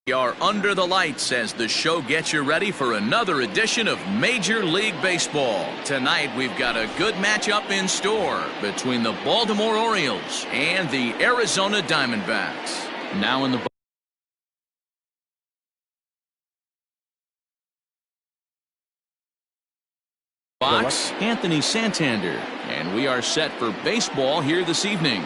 We are under the lights as the show gets you ready for another edition of Major League Baseball. Tonight we've got a good matchup in store between the Baltimore Orioles and the Arizona Diamondbacks. Now in the box, Anthony Santander, and we are set for baseball here this evening.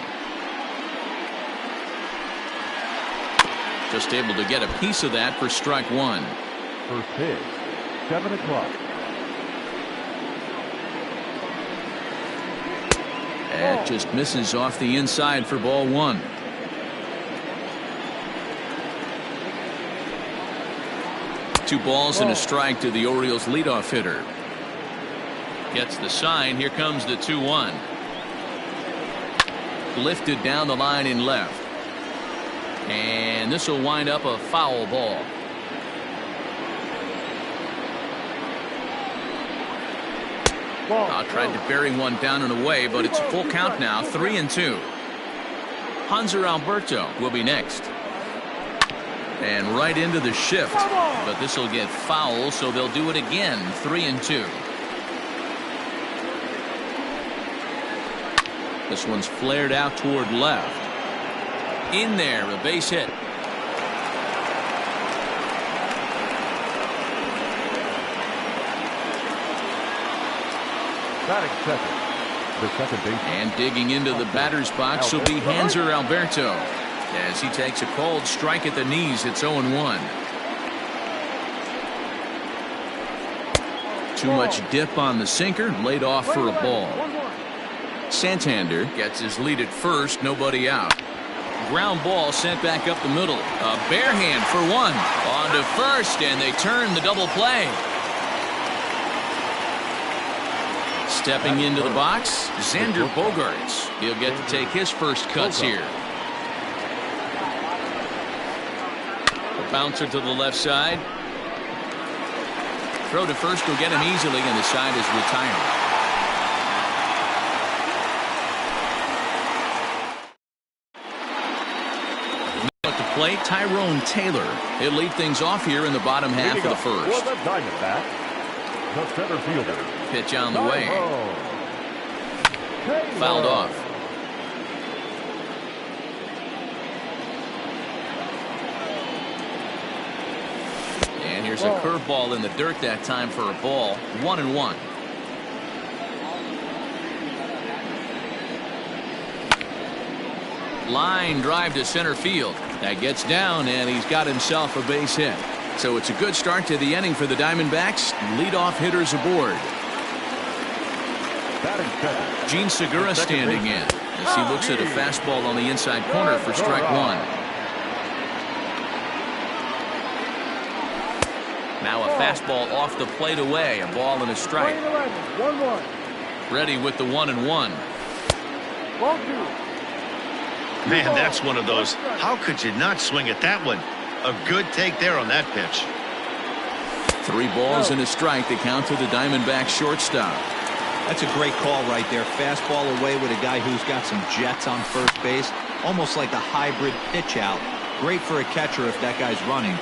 Just able to get a piece of that for strike one. First pitch, 7 o'clock. That just misses off the inside for ball one. Two balls and a strike to the Orioles leadoff hitter. Gets the sign. Here comes the 2-1. Lifted down the line in left. And this will wind up a foul ball. Tried to bury one down and away, but it's a full count now, 3-2. Hanser Alberto will be next. And right into the shift. But this will get foul, so they'll do it again, 3-2. This one's flared out toward left. In there, a base hit. Batting second, the second baseman. And digging into the batter's box will be Hanser Alberto. As he takes a cold strike at the knees, it's 0-1. Too much dip on the sinker, laid off for a ball. Santander gets his lead at first, nobody out. Ground ball sent back up the middle. A bare hand for one. On to first, and they turn the double play. Stepping into the box, Xander Bogaerts. He'll get to take his first cuts here. A bouncer to the left side. Throw to first will get him easily, and the side is retired. Play Tyrone Taylor. He'll lead things off here in the bottom half of the first. For the Diamondbacks, the center fielder. Pitch on the way. Fouled off. And here's a curveball in the dirt that time for a ball. 1-1. Line drive to center field. That gets down, and he's got himself a base hit. So it's a good start to the inning for the Diamondbacks. Leadoff hitters aboard. Gene Segura standing in as he looks at a fastball on the inside corner for strike one. Now a fastball off the plate away. A ball and a strike. Ready with the 1-1. Man, that's one of those. How could you not swing at that one? A good take there on that pitch. 3 balls and a strike to count to the Diamondback shortstop. That's a great call right there. Fastball away with a guy who's got some jets on first base. Almost like a hybrid pitch out. Great for a catcher if that guy's running.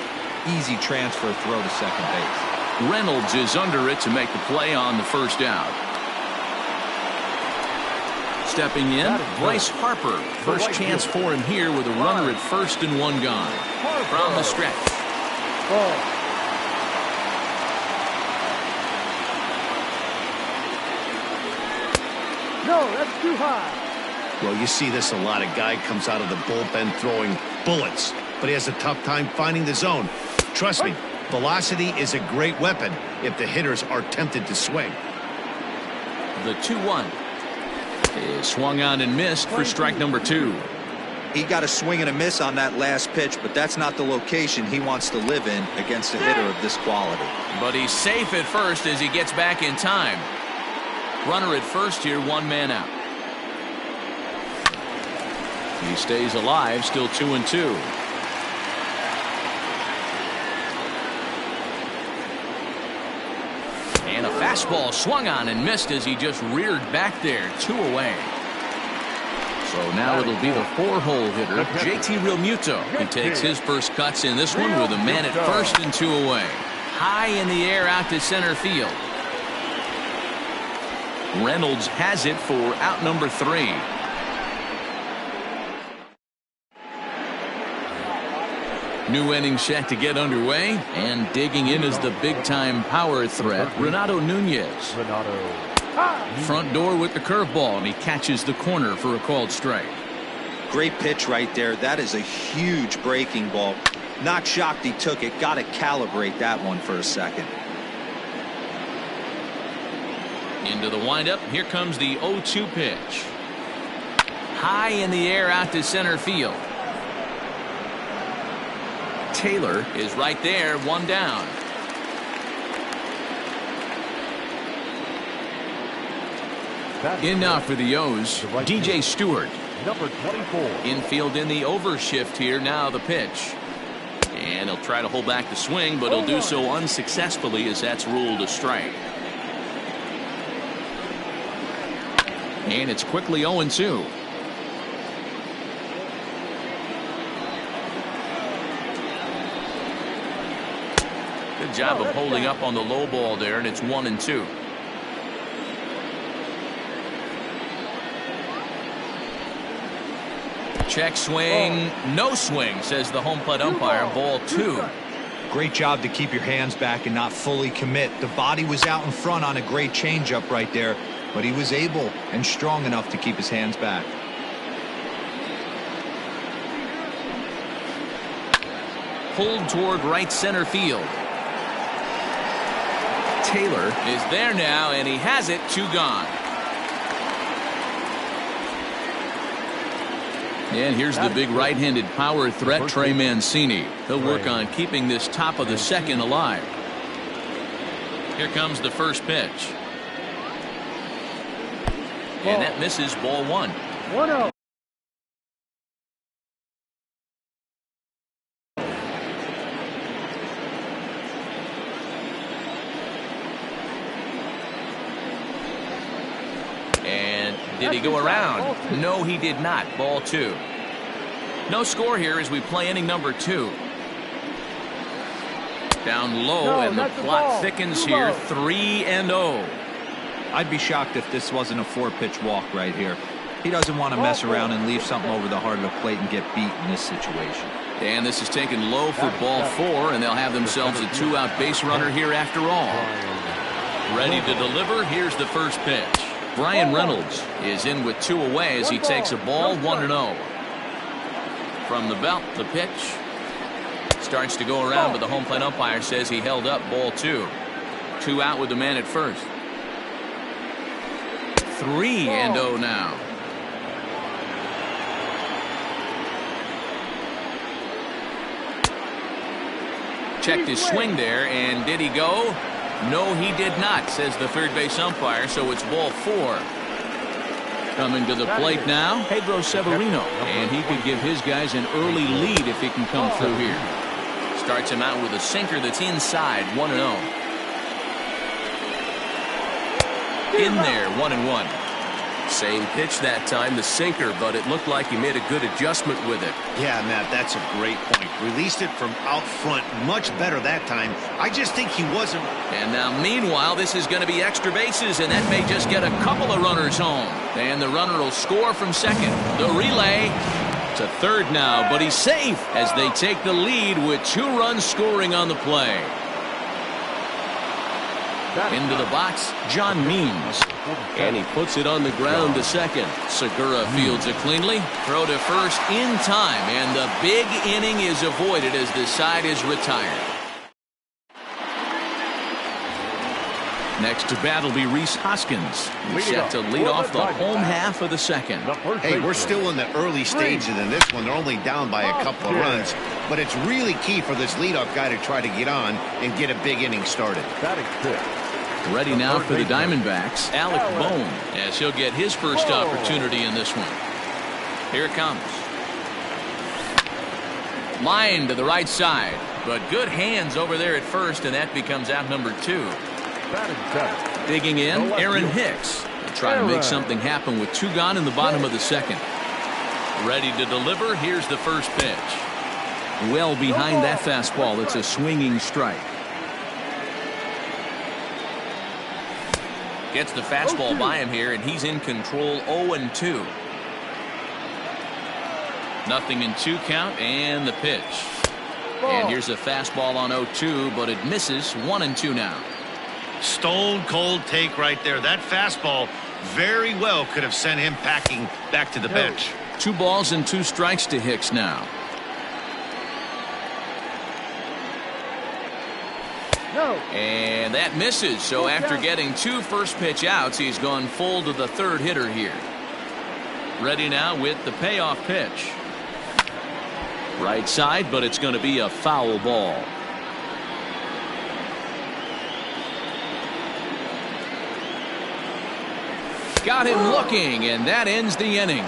Easy transfer throw to second base. Reynolds is under it to make the play on the first out. Stepping in, Bryce Harper. First chance for him here with a runner at first and one gone. From the stretch. No, that's too high. Well, you see this a lot. A guy comes out of the bullpen throwing bullets, but he has a tough time finding the zone. Trust me, velocity is a great weapon if the hitters are tempted to swing. The 2-1 is swung on and missed for strike number 2. He got a swing and a miss on that last pitch, but that's not the location he wants to live in against a hitter of this quality. But he's safe at first as he gets back in time. Runner at first here, 1 man out. He stays alive, still 2-2. And a fastball swung on and missed as he just reared back there. 2 away. So now it'll be the 4-hole hitter, JT Realmuto. He takes his first cuts in this one with a man at first and 2 away. High in the air out to center field. Reynolds has it for out number 3. New inning set to get underway, and digging in is the big-time power threat, Renato Nunez. Front door with the curveball, and he catches the corner for a called strike. Great pitch right there. That is a huge breaking ball. Not shocked he took it. Got to calibrate that one for a second. Into the windup. Here comes the 0-2 pitch. High in the air out to center field. Taylor is right there, 1 down. In now for the O's, DJ Stewart. Number 24. Infield in the overshift here. Now the pitch. And he'll try to hold back the swing, but he'll do so unsuccessfully as that's ruled a strike. And it's quickly 0-2. Good job of holding up on the low ball there, and it's 1-2. Check swing, no swing, says the home plate umpire. Ball 2. Great job to keep your hands back and not fully commit. The body was out in front on a great changeup right there, but he was able and strong enough to keep his hands back. Pulled toward right center field. Taylor is there now, and he has it. 2 gone. And here's the big right-handed power threat, Trey Mancini. He'll work on keeping this top of the second alive. Here comes the first pitch. And that misses, ball 1. 1-0. Did he go around? No, he did not. Ball 2. No score here as we play inning number 2. Down low, and the plot thickens here. 3-0. I'd be shocked if this wasn't a 4-pitch walk right here. He doesn't want to mess around and leave something over the heart of the plate and get beat in this situation. And this is taken low for ball 4, and they'll have themselves a 2-out base runner here after all. Ready to deliver. Here's the first pitch. Brian Reynolds is in with 2 away as he takes a ball. 1-0. From the belt, the pitch starts to go around, but the home plate umpire says he held up. Ball 2. 2 out with the man at first. 3-0 now. Checked his swing there, and did he go? No, he did not, says the third base umpire, so it's ball 4. Coming to the plate now, Pedro Severino, and he could give his guys an early lead if he can come through here. Starts him out with a sinker that's inside. 1-0. In there, 1-1. Same pitch that time, the sinker, but it looked like he made a good adjustment with it. Yeah, Matt, that's a great point. Released it from out front much better that time. I just think he wasn't. And now, meanwhile, this is going to be extra bases, and that may just get a couple of runners home. And the runner will score from second. The relay to third now, but he's safe as they take the lead with 2 runs scoring on the play. Into the box, John Means. And he puts it on the ground to second. Segura fields it cleanly. Throw to first in time. And the big inning is avoided as the side is retired. Next to bat will be Rhys Hoskins. He's set to lead off the home half of the second. Hey, we're still in the early stages in this one. They're only down by a couple of runs. But it's really key for this leadoff guy to try to get on and get a big inning started. Ready now for the Diamondbacks, Alec Bohm, as he'll get his first opportunity in this one. Here it comes. Line to the right side, but good hands over there at first, and that becomes out number 2. Digging in, Aaron Hicks. Try to make something happen with 2 gone in the bottom of the second. Ready to deliver. Here's the first pitch. Well behind that fastball. It's a swinging strike. Gets the fastball by him here, and he's in control. 0-2. Nothing in 2 count, and the pitch. And here's a fastball on 0-2, but it misses. 1-2 now. Stone cold take right there. That fastball very well could have sent him packing back to the bench. 2 balls and 2 strikes to Hicks now. And that misses. So after getting 2 first pitch outs, he's gone full to the 3rd hitter here. Ready now with the payoff pitch. Right side, but it's going to be a foul ball. Got him looking, and that ends the inning.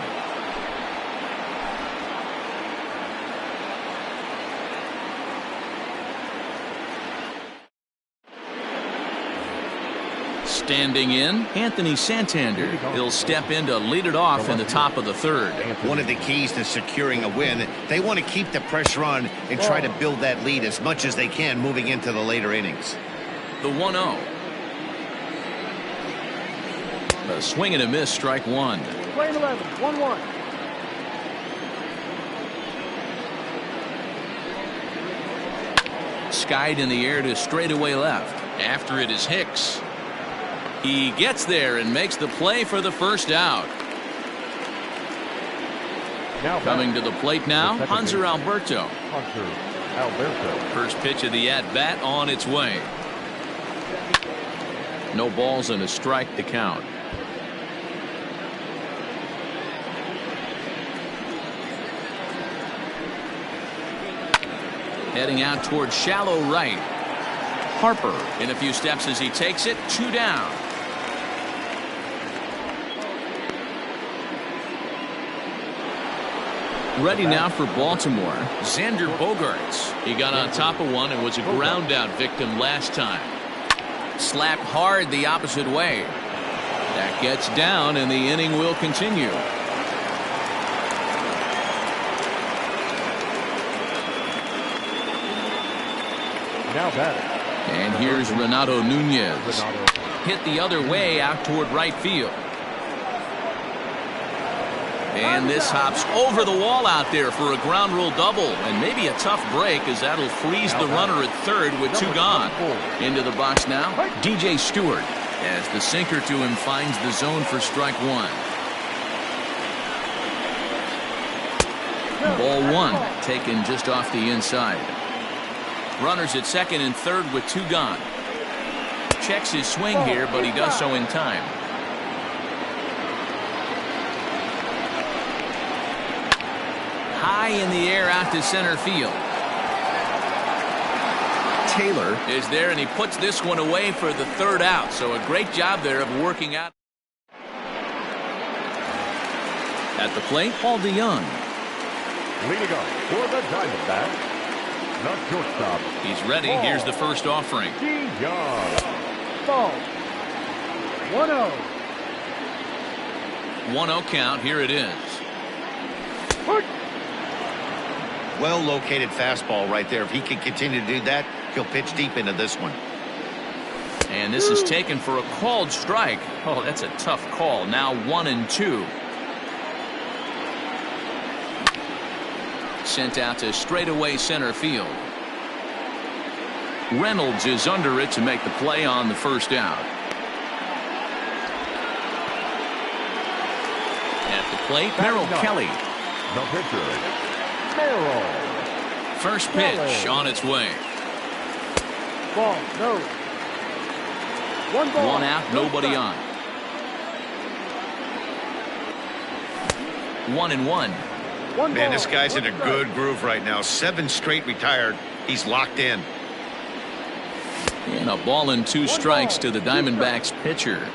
Standing in, Anthony Santander. He'll step in to lead it off in the top of the 3rd. One of the keys to securing a win, they want to keep the pressure on and try to build that lead as much as they can moving into the later innings. The 1-0. A swing and a miss, strike 1. Play 11, 1-1. Skied in the air to straightaway left. After it is Hicks. He gets there and makes the play for the first out. Coming to the plate now, Hanser Alberto. First pitch of the at-bat on its way. No balls and a strike to count. Heading out towards shallow right. Harper in a few steps as he takes it. 2 down. Ready now for Baltimore, Xander Bogaerts. He got on top of one and was a ground out victim last time. Slapped hard the opposite way. That gets down, and the inning will continue. Now batting. And here's Renato Nunez. Hit the other way out toward right field. And this hops over the wall out there for a ground rule double, and maybe a tough break as that'll freeze the runner at 3rd with 2 gone. Into the box now, DJ Stewart, as the sinker to him finds the zone for strike 1. Ball 1 taken just off the inside. Runners at 2nd and 3rd with 2 gone. Checks his swing here, but he does so in time. High in the air out to center field. Taylor is there, and he puts this one away for the 3rd out. So a great job there of working out. At the plate, Paul DeYoung. Leading up for the Diamondbacks, the shortstop. He's ready. Here's the first offering. DeYoung. Ball. 1-0. 1-0 count. Here it is. Well located fastball right there. If he can continue to do that, he'll pitch deep into this one. And this is taken for a called strike. Oh, that's a tough call. Now 1-2. Sent out to straightaway center field. Reynolds is under it to make the play on the first out. At the plate, Merrill Kelly. The pitcher, Merrill. First pitch on its way. Ball, no. 1 ball. 1 out, nobody on. 1-1. Man, this guy's in a good groove right now. 7 straight retired. He's locked in. And a ball and 2 strikes to the Diamondbacks pitcher.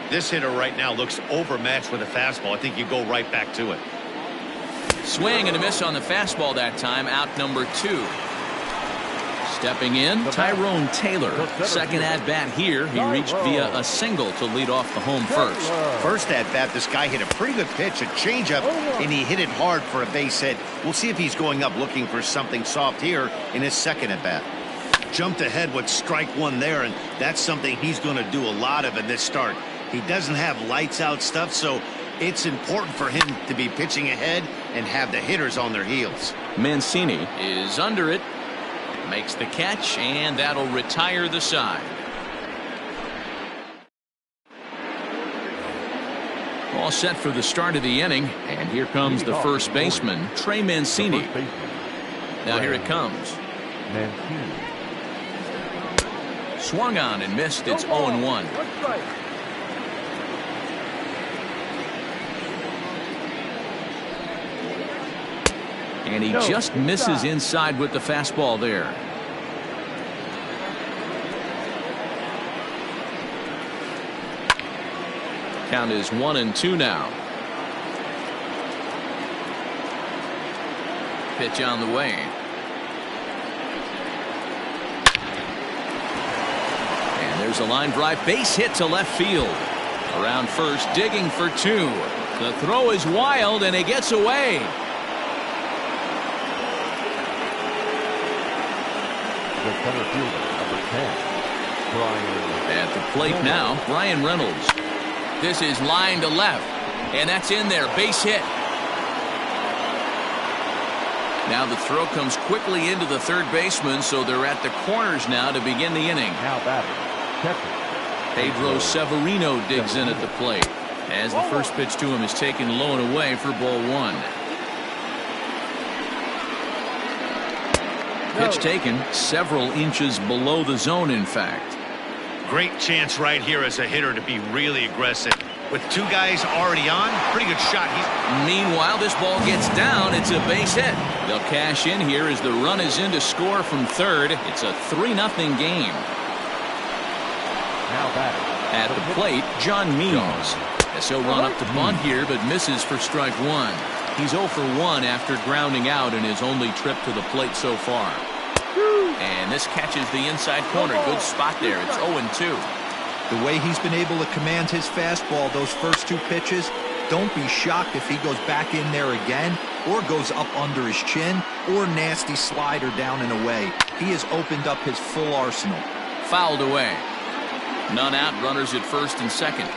This hitter right now looks overmatched with a fastball. I think you go right back to it. Swing and a miss on the fastball that time. Out number 2. Stepping in, Tyrone Taylor. Second at-bat here. He reached via a single to lead off the home first. First at-bat, this guy hit a pretty good pitch, a changeup, and he hit it hard for a base hit. We'll see if he's going up looking for something soft here in his second at-bat. Jumped ahead with strike one there, and that's something he's going to do a lot of in this start. He doesn't have lights-out stuff, so it's important for him to be pitching ahead and have the hitters on their heels. Mancini is under it. Makes the catch, and that'll retire the side. All set for the start of the inning, and here comes the first baseman, Trey Mancini. Now here it comes. Swung on and missed. It's 0-1. And he just misses inside with the fastball there. Count is 1-2 now. Pitch on the way. And there's a line drive, base hit to left field. Around first, digging for two. The throw is wild, and it gets away. The center fielder, number 10, Brian. At the plate now, Brian Reynolds. This is line to left, and that's in there, base hit. Now the throw comes quickly into the third baseman, so they're at the corners now to begin the inning. Now batting, catcher. Pedro Severino digs in at the plate as the first pitch to him is taken low and away for ball one. Pitch taken several inches below the zone, in fact. Great chance right here as a hitter to be really aggressive. With two guys already on, pretty good shot. Meanwhile, this ball gets down. It's a base hit. They'll cash in here as the run is in to score from third. It's a 3-0 game. Now batting. At the plate, John Means. As he'll run up to bunt here, but misses for strike one. He's 0 for 1 after grounding out in his only trip to the plate so far. And this catches the inside corner. Good spot there. It's 0-2. The way he's been able to command his fastball those first two pitches, don't be shocked if he goes back in there again or goes up under his chin or nasty slider down and away. He has opened up his full arsenal. Fouled away. None out, runners at first and second.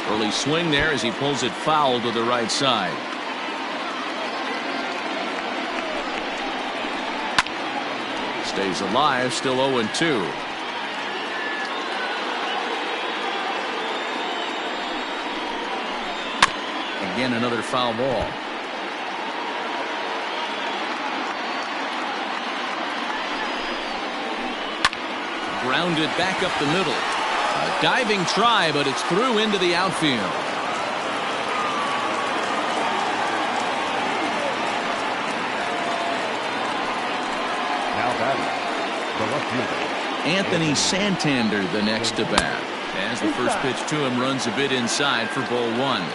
Early swing there as he pulls it foul to the right side. Stays alive, still 0-2. Again, another foul ball. Grounded back up the middle. A diving try, but it's through into the outfield. Now batting, the left fielder. Anthony Santander the next to bat. As the first pitch to him runs a bit inside for ball one.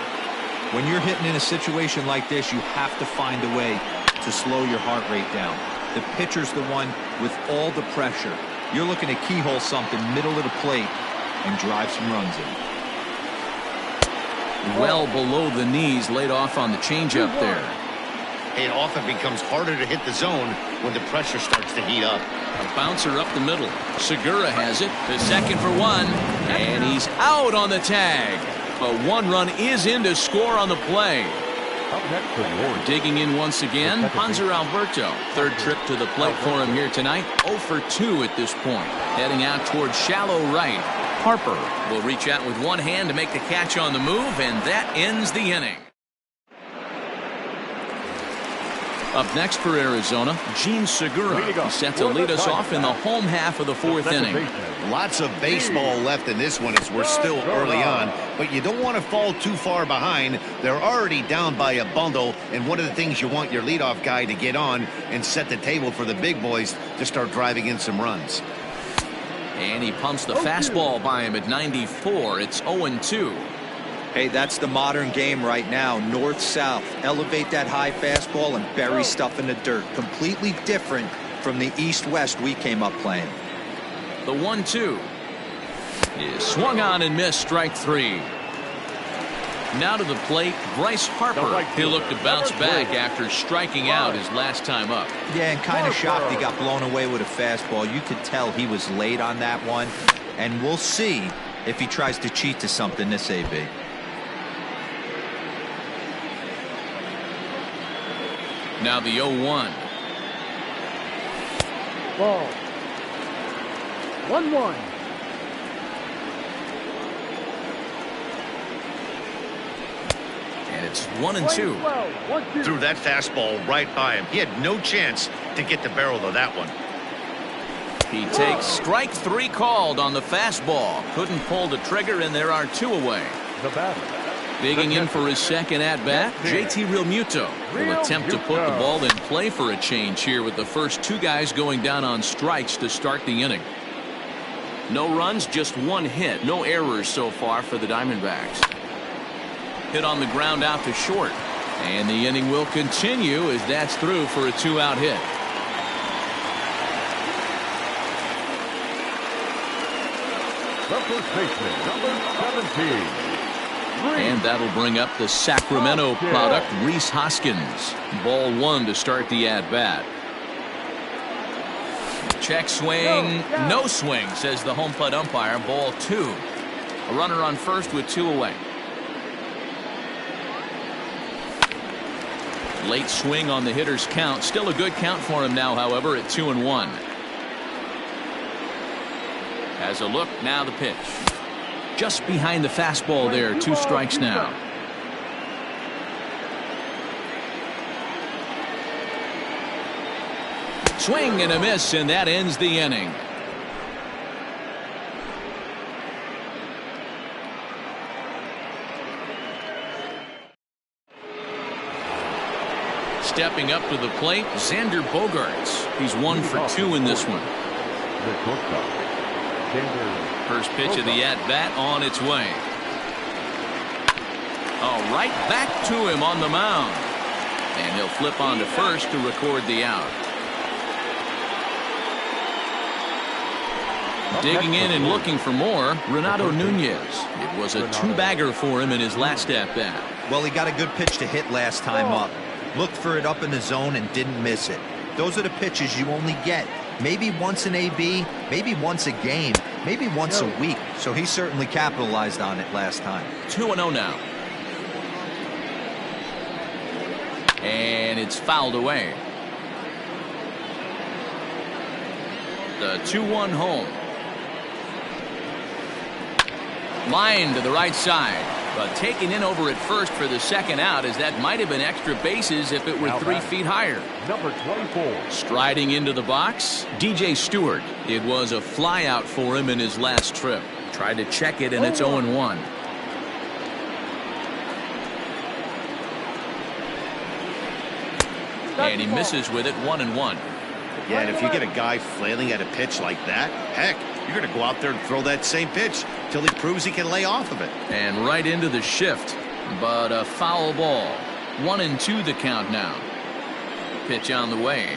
When you're hitting in a situation like this, you have to find a way to slow your heart rate down. The pitcher's the one with all the pressure. You're looking to keyhole something middle of the plate and drive some runs in. Well below the knees, laid off on the changeup there. It often becomes harder to hit the zone when the pressure starts to heat up. A bouncer up the middle. Segura has it. The second for one. And he's out on the tag. But one run is in to score on the play. Up next for the Warriors. Digging in once again, Hanser Alberto. Third trip to the plate for him here tonight. 0 for 2 at this point. Heading out towards shallow right. Harper will reach out with one hand to make the catch on the move, and that ends the inning. Up next for Arizona, Gene Segura. He's set to lead us off in the home half of the fourth inning. Lots of baseball left in this one as we're still early on, but you don't want to fall too far behind. They're already down by a bundle, and one of the things you want your leadoff guy to get on and set the table for the big boys to start driving in some runs. And he pumps the fastball by him at 94. It's 0-2. Hey, that's the modern game right now. North-south. Elevate that high fastball and bury stuff in the dirt. Completely different from the east-west we came up playing. The 1-2 is swung on and missed. Strike 3. Now to the plate, Bryce Harper. He'll look to bounce back after striking out his last time up. Yeah, and kind of shocked he got blown away with a fastball. You could tell he was late on that one. And we'll see if he tries to cheat to something this AB. Now the 0-1. Ball. 1-1. And it's 1-2. Threw that fastball right by him. He had no chance to get the barrel of that one. He takes strike 3 called on the fastball. Couldn't pull the trigger, and there are 2 away. The batter. Digging in for his second at-bat, JT Realmuto will attempt to put the ball in play for a change here with the first 2 guys going down on strikes to start the inning. No runs, just 1 hit. No errors so far for the Diamondbacks. Hit on the ground out to short. And the inning will continue as that's through for a 2-out hit. The first baseman, number 17. And that'll bring up the Sacramento product, Rhys Hoskins. Ball 1 to start the at-bat. Check swing, no swing, says the home plate umpire. Ball 2. A runner on first with 2 away. Late swing on the hitter's count. Still a good count for him now, however, at 2-1. Has a look, now the pitch. Just behind the fastball there, 2 strikes now. Swing and a miss, and that ends the inning. Stepping up to the plate, Xander Bogaerts. He's 1 for 2 in this one. First pitch of the at-bat on its way. Oh, right back to him on the mound. And he'll flip on to first to record the out. Digging in and looking for more, Renato Nunez. It was a 2-bagger for him in his last at-bat. Well, he got a good pitch to hit last time up. Looked for it up in the zone and didn't miss it. Those are the pitches you only get maybe once an AB, maybe once a game, maybe once a week. So he certainly capitalized on it last time. 2-0 now. And it's fouled away. The 2-1 home. Line to the right side, but taken in over at first for the second out, as that might have been extra bases if it were 3 feet higher. Number 24. Striding into the box, DJ Stewart. It was a fly out for him in his last trip. Tried to check it, and it's 0-1. And he misses with it, 1-1. Yeah, and if you get a guy flailing at a pitch like that, heck, you're going to go out there and throw that same pitch till he proves he can lay off of it. And right into the shift, but a foul ball. 1-2 the count now. Pitch on the way.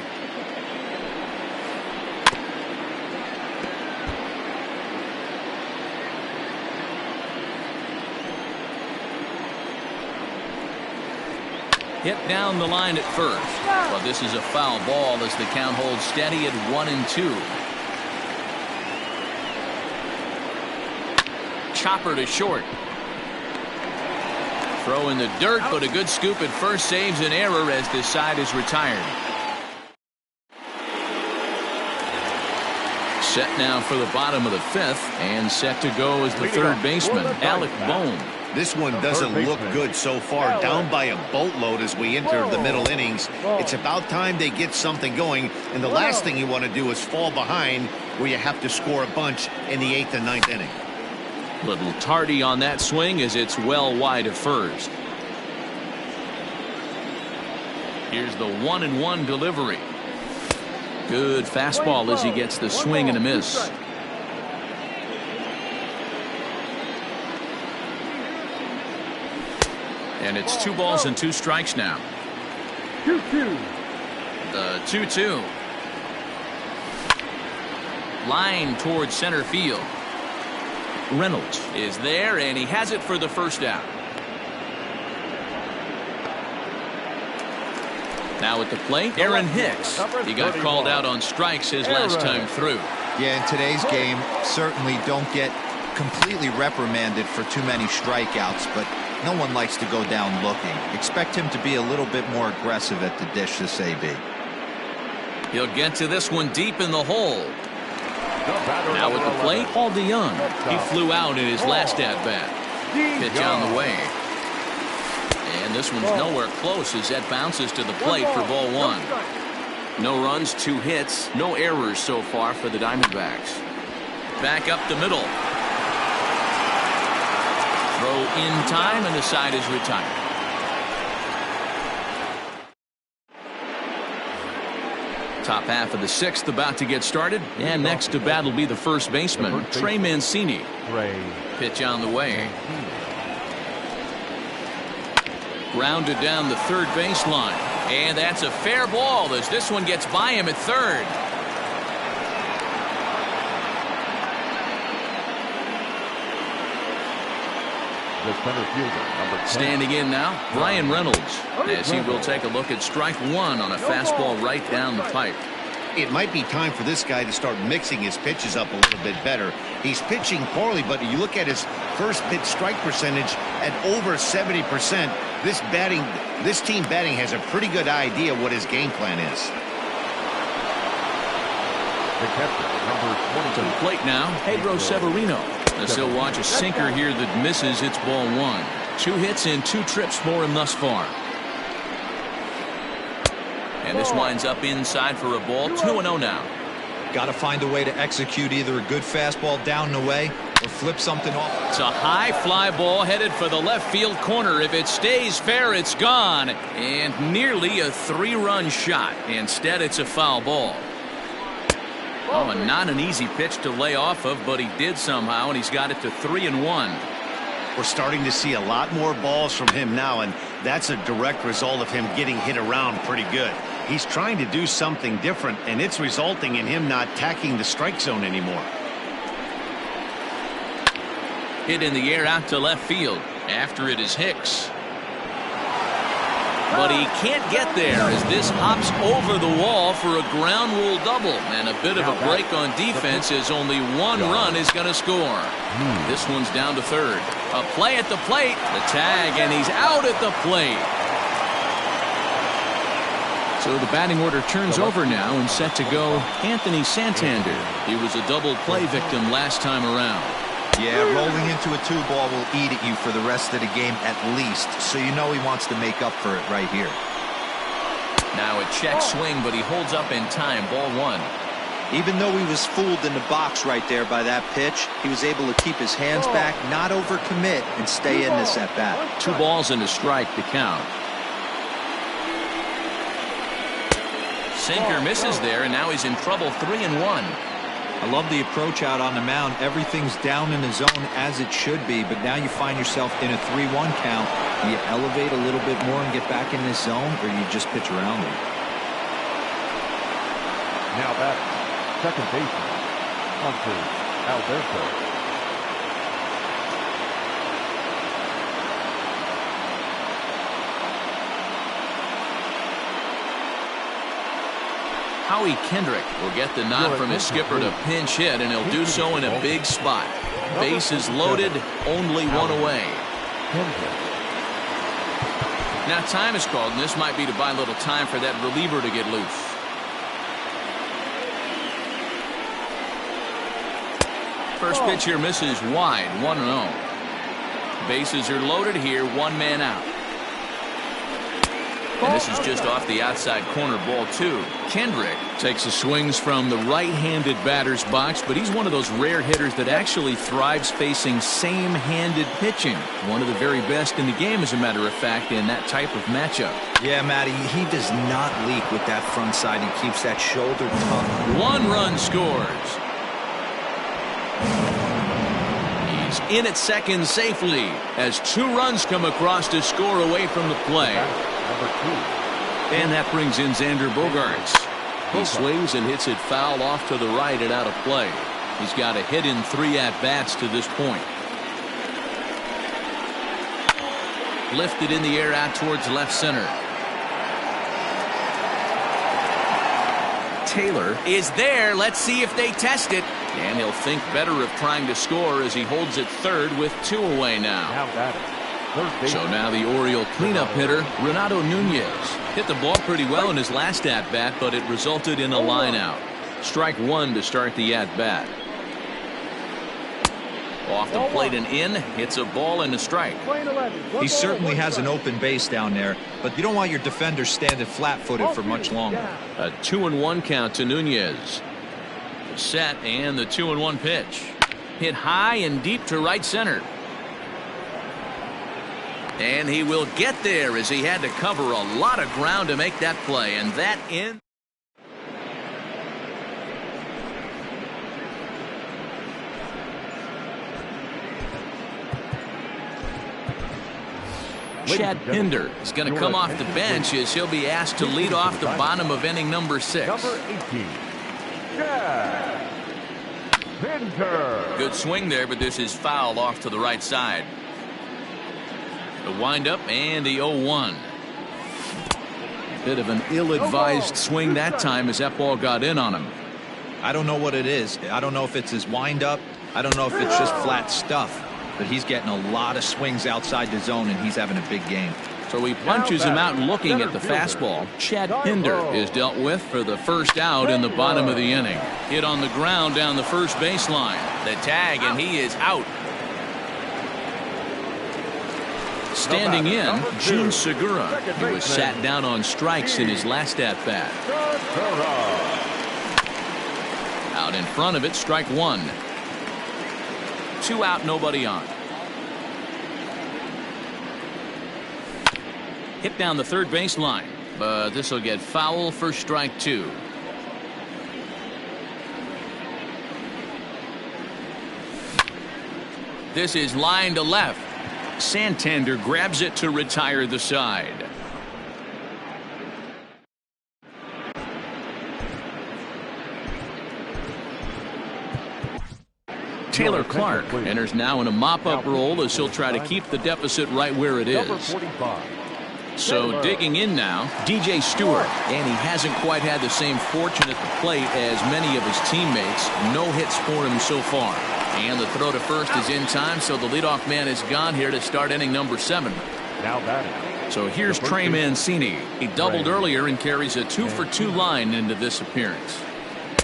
Hit down the line at first, but this is a foul ball as the count holds steady at 1-2. Chopper to short. Throw in the dirt, but a good scoop at first saves an error as this side is retired. Set now for the bottom of the 5th, and set to go as the third baseman, Alec Bohm. This one doesn't look good so far, down by a boatload as we enter the middle innings. It's about time they get something going, and the last thing you want to do is fall behind where you have to score a bunch in the 8th and 9th inning. Little tardy on that swing as it's well wide of first. Here's the 1-1 delivery. Good fastball as he gets the swing and a miss. And it's 2 balls and 2 strikes now. 2-2. The 2-2. Line towards center field. Reynolds is there, and he has it for the first out. Now at the plate, Aaron Hicks. He got called out on strikes his last time through. Yeah, in today's game, certainly don't get completely reprimanded for too many strikeouts, but no one likes to go down looking. Expect him to be a little bit more aggressive at the dish this AB. He'll get to this one deep in the hole. Now at the plate, Paul DeYoung. He flew out in his last at-bat. Pitch on the way. And this one's nowhere close as that bounces to the plate for ball 1. No runs, 2 hits, no errors so far for the Diamondbacks. Back up the middle. Throw in time, and the side is retired. Top half of the 6th about to get started, and next to bat will be the first baseman, Trey Mancini. Pitch on the way. Grounded down the third baseline, and that's a fair ball as this one gets by him at third. The center fielder, number 10. Standing in now, Brian Reynolds, as he will take a look at strike 1 on a fastball right down the pipe. It might be time for this guy to start mixing his pitches up a little bit better. He's pitching poorly, but you look at his first pitch strike percentage at over 70%. This team batting has a pretty good idea what his game plan is. The catcher, number 20. To the plate now, Pedro Severino. As he'll watch a sinker here that misses. It's ball 1. 2 hits and 2 trips for him thus far. And this winds up inside for a ball. 2-0 now. Got to find a way to execute either a good fastball down and away or flip something off. It's a high fly ball headed for the left field corner. If it stays fair, it's gone. And nearly a 3-run shot. Instead, it's a foul ball. Oh, and not an easy pitch to lay off of, but he did somehow, and he's got it to 3-1. We're starting to see a lot more balls from him now, and that's a direct result of him getting hit around pretty good. He's trying to do something different, and it's resulting in him not tacking the strike zone anymore. Hit in the air out to left field. After it is Hicks. But he can't get there as this hops over the wall for a ground rule double. And a bit of a break on defense as only 1 run is going to score. This one's down to third. A play at the plate. The tag, and he's out at the plate. So the batting order turns over now and set to go Anthony Santander. He was a double play victim last time around. Yeah, rolling into a 2-ball will eat at you for the rest of the game at least, so you know he wants to make up for it right here. Now a check swing, but he holds up in time. Ball 1. Even though he was fooled in the box right there by that pitch, he was able to keep his hands back, not overcommit, and stay in this at bat. 2 balls and a strike to count. Sinker misses there, and now he's in trouble. 3-1. I love the approach out on the mound. Everything's down in the zone as it should be, but now you find yourself in a 3-1 count. Do you elevate a little bit more and get back in this zone, or you just pitch around it? Now back, second baseman, Hunter Alberto. Howie Kendrick will get the nod from his skipper to pinch hit, and he'll do so in a big spot. Bases loaded, only 1 away. Now time is called, and this might be to buy a little time for that reliever to get loose. First pitch here misses wide, 1-0. Bases are loaded here, 1 man out. And this is just off the outside corner, ball 2. Kendrick takes the swings from the right-handed batter's box, but he's one of those rare hitters that actually thrives facing same-handed pitching. One of the very best in the game, as a matter of fact, in that type of matchup. Yeah, Matty, he does not leak with that front side. He keeps that shoulder tough. 1 run scores. He's in at second safely as 2 runs come across to score away from the play. Number 2. And that brings in Xander Bogaerts. He swings and hits it foul off to the right and out of play. He's got a hit in 3 at-bats to this point. Lifted in the air out towards left center. Taylor is there. Let's see if they test it. And he'll think better of trying to score as he holds it third with 2 away now. Now batting. So now the Oriole cleanup hitter, Renato Nunez. Hit the ball pretty well in his last at-bat, but it resulted in a line out. Strike 1 to start the at-bat. Off the plate and in. Hits a ball and a strike. He certainly has an open base down there, but you don't want your defenders standing flat-footed for much longer. A 2-1 count to Nunez. Set and the 2-1 pitch. Hit high and deep to right center. And he will get there as he had to cover a lot of ground to make that play. And that in. Chad Pinder is going to come off the bench as he'll be asked to lead off the bottom of inning number 6. Number 18. Chad Pinder. Good swing there, but this is foul off to the right side. The windup and the 0-1. Bit of an ill-advised swing that time as that ball got in on him. I don't know what it is. I don't know if it's his windup. I don't know if it's just flat stuff. But he's getting a lot of swings outside the zone, and he's having a big game. So he punches him out looking at the fastball. Chad Pinder is dealt with for the first out in the bottom of the inning. Hit on the ground down the first baseline. The tag, and he is out. Standing in, Gene Segura. He was sat down on strikes in his last at-bat. Out in front of it, strike 1. 2 out, nobody on. Hit down the third baseline, but this will get foul for strike 2. This is line to left. Santander grabs it to retire the side. Taylor Clark enters now in a mop-up role as he'll try to keep the deficit right where it is. So digging in now, DJ Stewart, and he hasn't quite had the same fortune at the plate as many of his teammates. No hits for him so far. And the throw to first is in time, so the leadoff man is gone here to start inning number 7. Now batting. So here's Trey Mancini. He doubled earlier and carries a 2-for-2 line into this appearance.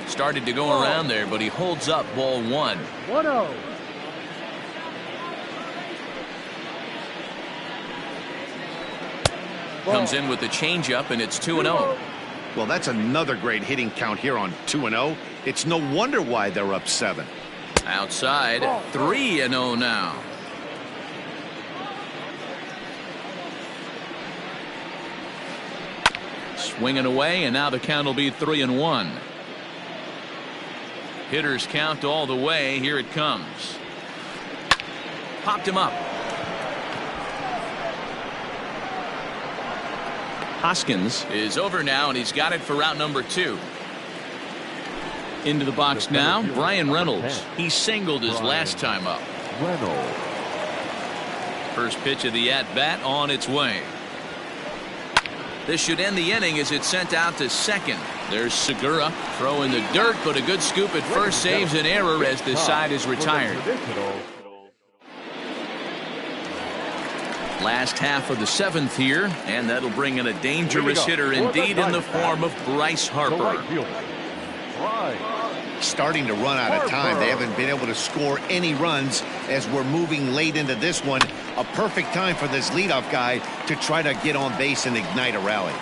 Started to go around there, but he holds up ball 1. 1-0. Comes in with the changeup, and it's 2-0. Well, that's another great hitting count here on 2-0. It's no wonder why they're up 7. Outside, 3-0 now. Swinging away, and now the count will be 3-1. Hitters count all the way. Here it comes. Popped him up. Hoskins is over now, and he's got it for route number 2. Into the box now, Brian Reynolds. He singled his last time up. Reynolds. First pitch of the at-bat on its way. This should end the inning as it's sent out to second. There's Segura throwing the dirt, but a good scoop at first saves an error as the side is retired. Last half of the 7th here, and that'll bring in a dangerous hitter indeed in the form of Bryce Harper. Starting to run out of time. They haven't been able to score any runs as we're moving late into this one. A perfect time for this leadoff guy to try to get on base and ignite a rally.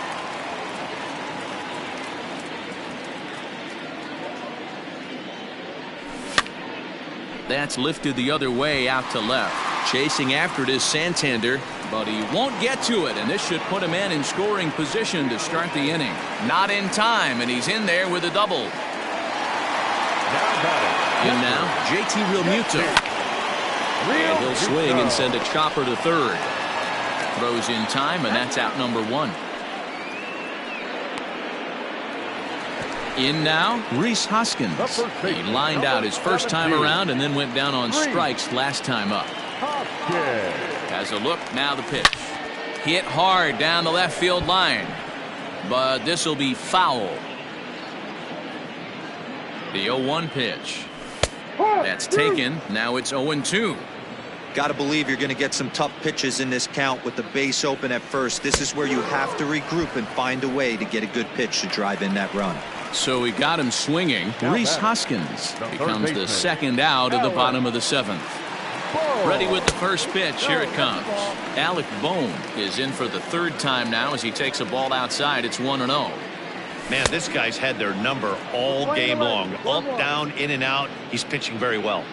That's lifted the other way out to left. Chasing after it is Santander, but he won't get to it, and this should put him in scoring position to start the inning. Not in time, and he's in there with a double. In now, JT Realmuto. And he'll swing and send a chopper to third. Throws in time, and that's out number one. In now, Rhys Hoskins. He lined out his first time around and then went down on strikes last time up. Has a look, now the pitch. Hit hard down the left field line. But this will be foul. The 0-1 pitch. That's taken. Now it's 0-2. Got to believe you're going to get some tough pitches in this count with the base open at first. This is where you have to regroup and find a way to get a good pitch to drive in that run. So he got him swinging. Rhys Hoskins becomes the second out of the bottom of the seventh. Ready with the first pitch. Here it comes. Alec Bohm is in for the third time now as he takes a ball outside. It's 1-0. Man, this guy's had their number all game long. Up, down, in and out. He's pitching very well.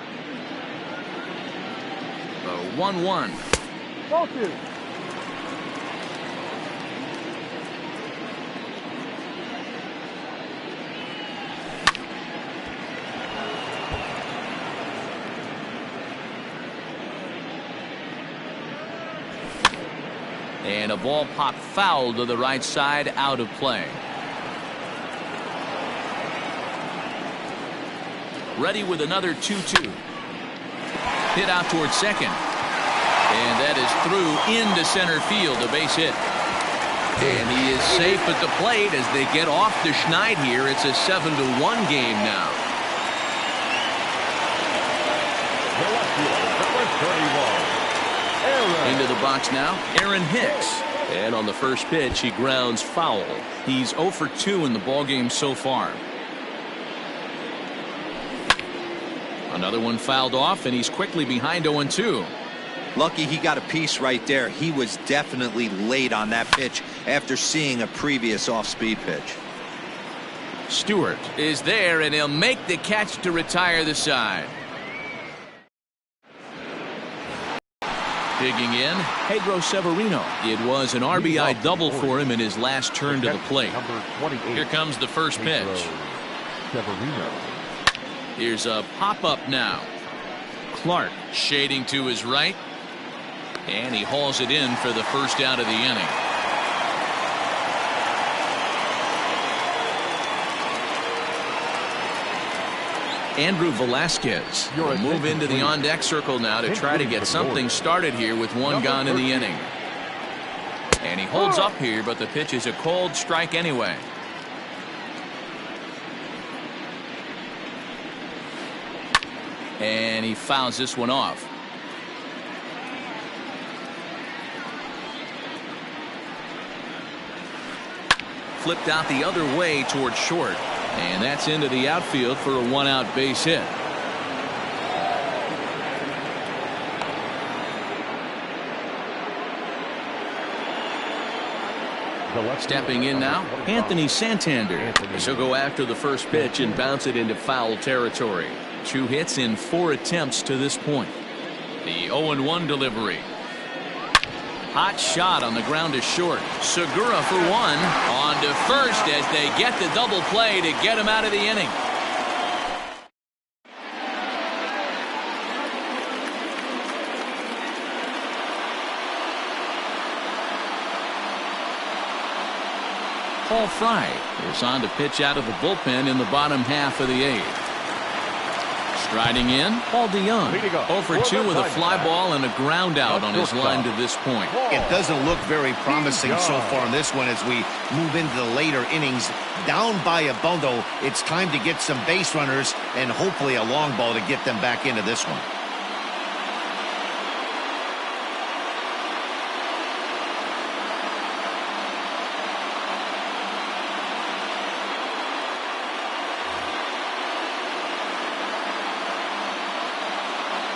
The 1-1. And a ball popped foul to the right side, out of play. Ready with another 2-2. Hit out towards second. And that is through into center field, a base hit. And he is safe at the plate as they get off the Schneid here. It's a 7-1 game now. Into the box now, Aaron Hicks. And on the first pitch, he grounds foul. He's 0 for 2 in the ballgame so far. Another one fouled off, and he's quickly behind 0-2. Lucky he got a piece right there. He was definitely late on that pitch after seeing a previous off-speed pitch. Stewart is there, and he'll make the catch to retire the side. Digging in, Pedro Severino. It was an RBI double for him in his last turn to the plate. Here comes the first pitch. Here's a pop-up now. Clark shading to his right. And he hauls it in for the first out of the inning. Andrew Velasquez will move into the on-deck circle now to try to get something started here with one gone in the inning. And he holds up here, but the pitch is a cold strike anyway. And he fouls this one off. Flipped out the other way towards short. And that's into the outfield for a one-out base hit. Stepping in now, Anthony Santander. He'll go after the first pitch and bounce it into foul territory. 2 hits in 4 attempts to this point. The 0-1 delivery. Hot shot on the ground to short. Segura for one. On to first as they get the double play to get him out of the inning. Paul Fry is on to pitch out of the bullpen in the bottom half of the 8th. Striding in, Paul DeYoung. 0 for 2 with a fly ball and a ground out on his line to this point. It doesn't look very promising so far in this one as we move into the later innings. Down by a bundle, it's time to get some base runners and hopefully a long ball to get them back into this one.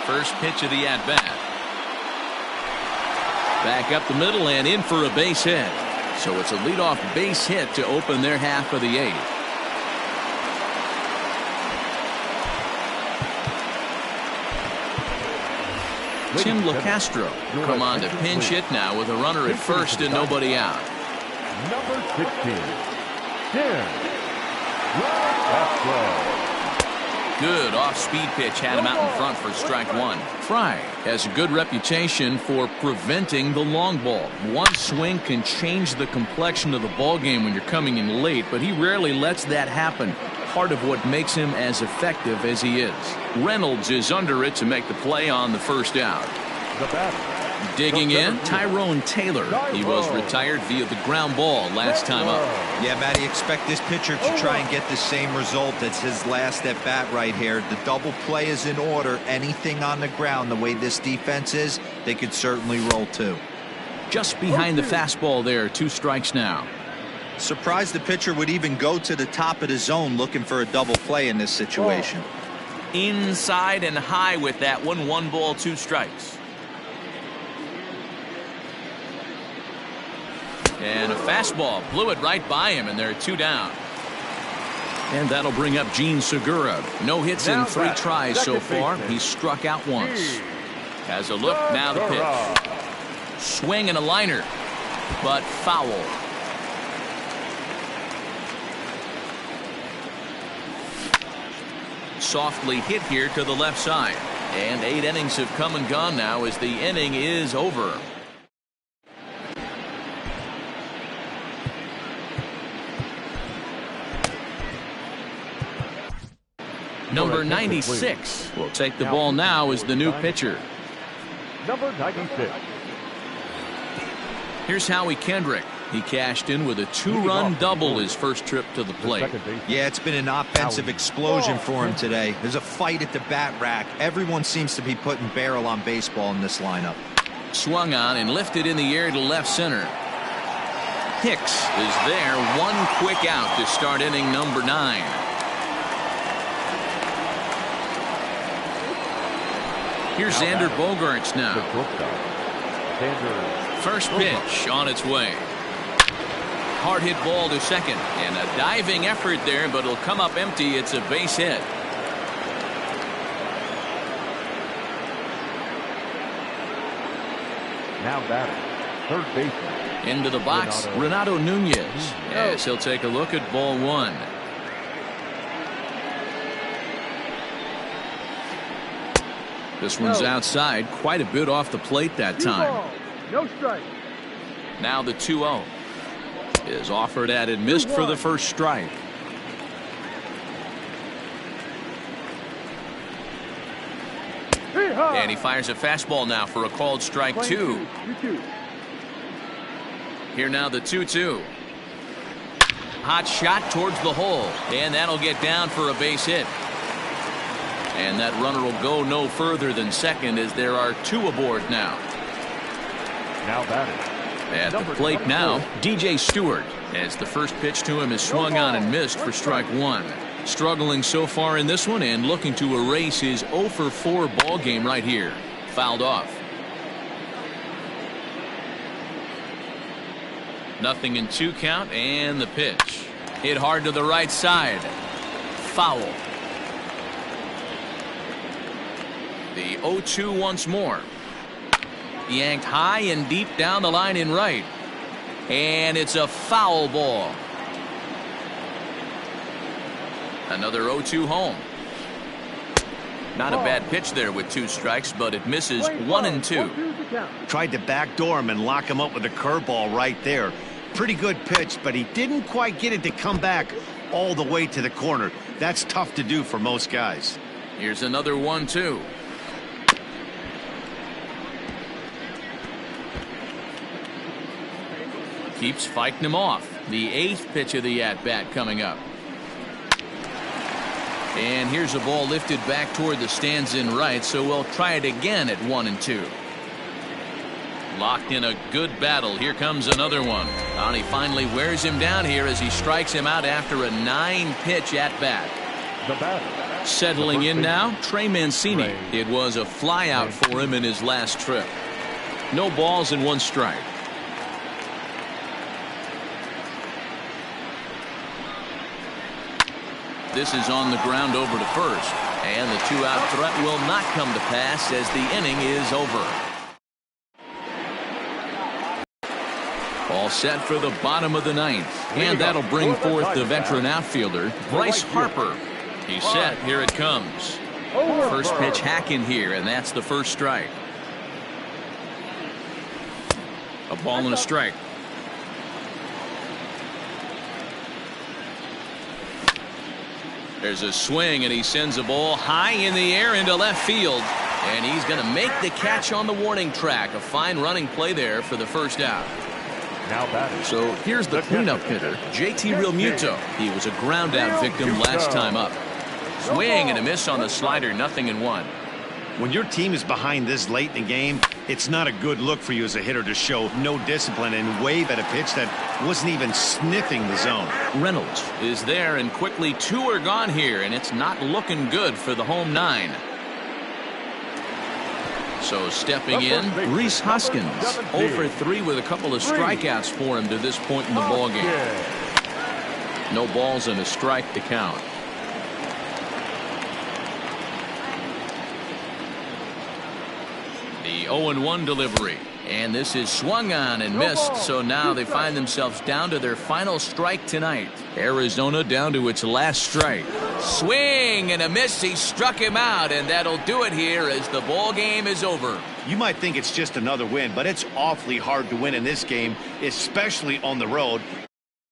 First pitch of the at-bat. Back up the middle and in for a base hit. So it's a leadoff base hit to open their half of the 8th. Tim LaCastro come on to pinch hit now with a runner at first and nobody out. Number 16, Tim LaCastro. Good off-speed pitch had him out in front for strike one. Fry has a good reputation for preventing the long ball. One swing can change the complexion of the ball game when you're coming in late, but he rarely lets that happen. Part of what makes him as effective as he is. Reynolds is under it to make the play on the first out. The batter. Digging in, Tyrone Taylor. He was retired via the ground ball last time up. Yeah, Matty, expect this pitcher to try and get the same result as his last at bat right here. The double play is in order. Anything on the ground, the way this defense is, they could certainly roll too. Just behind the fastball there, 2 strikes now. Surprised the pitcher would even go to the top of the zone looking for a double play in this situation. Inside and high with that one. 1 ball, 2 strikes. And a fastball blew it right by him, and they're 2 down. And that'll bring up Gene Segura. No hits in 3 tries so far. He's struck out once. Has a look, now the pitch. Swing and a liner, but foul. Softly hit here to the left side. And 8 innings have come and gone now as the inning is over. Number 96 will take the ball now as the new pitcher. Number 96. Here's Howie Kendrick. He cashed in with a 2-run double his first trip to the plate. Yeah, it's been an offensive explosion for him today. There's a fight at the bat rack. Everyone seems to be putting barrel on baseball in this lineup. Swung on and lifted in the air to left center. Hicks is there. 1 quick out to start inning number 9. Here's Xander Bogaerts now. First pitch on its way. Hard hit ball to second, and a diving effort there, but it'll come up empty. It's a base hit. Now batting, third baseman. Into the box, Renato Nunez. Yes, he'll take a look at ball 1. This one's outside, quite a bit off the plate that time. No strike. Now the 2-0 is offered at and missed for the first strike. And he fires a fastball now for a called strike 2. Here now the 2-2. Hot shot towards the hole, and that'll get down for a base hit. And that runner will go no further than second as there are 2 aboard now. Now batting. At the plate now, DJ Stewart, as the first pitch to him is swung on and missed for strike 1. Struggling so far in this one and looking to erase his 0 for 4 ball game right here. Fouled off. Nothing in 2 count, and the pitch. Hit hard to the right side. Foul. The 0-2 once more. Yanked high and deep down the line in right. And it's a foul ball. Another 0-2 home. Not a bad pitch there with 2 strikes, but it misses 1 and 2. Tried to backdoor him and lock him up with a curveball right there. Pretty good pitch, but he didn't quite get it to come back all the way to the corner. That's tough to do for most guys. Here's another 1-2. Keeps fighting him off. The 8th pitch of the at-bat coming up. And here's a ball lifted back toward the stands in right, so we'll try it again at 1 and 2. Locked in a good battle. Here comes another one. And he finally wears him down here as he strikes him out after a 9-pitch at-bat. The batter. Settling in now, Trey Mancini. It was a flyout for him in his last trip. No balls and 1 strike. This is on the ground over to first, and the 2-out threat will not come to pass as the inning is over. All set for the bottom of the 9th, and that'll bring forth the veteran outfielder Bryce Harper. He's set. Here it comes. First pitch hacking here, and that's the first strike. A ball and a strike. There's a swing, and he sends a ball high in the air into left field. And he's going to make the catch on the warning track. A fine running play there for the first out. Now batting. So here's the cleanup hitter, JT Realmuto. He was a ground out victim last time up. Swing and a miss on the slider, 0-1. When your team is behind this late in the game, it's not a good look for you as a hitter to show no discipline and wave at a pitch that wasn't even sniffing the zone. Reynolds is there, and quickly 2 are gone here, and it's not looking good for the home 9. So stepping in, Rhys Hoskins, 0 for 3 with a couple of strikeouts for him to this point in the ballgame. No balls and a strike to count. The 0-1 delivery. And this is swung on and missed, so now they find themselves down to their final strike tonight. Arizona down to its last strike. Swing and a miss. He struck him out, and that'll do it here as the ball game is over. You might think it's just another win, but it's awfully hard to win in this game, especially on the road.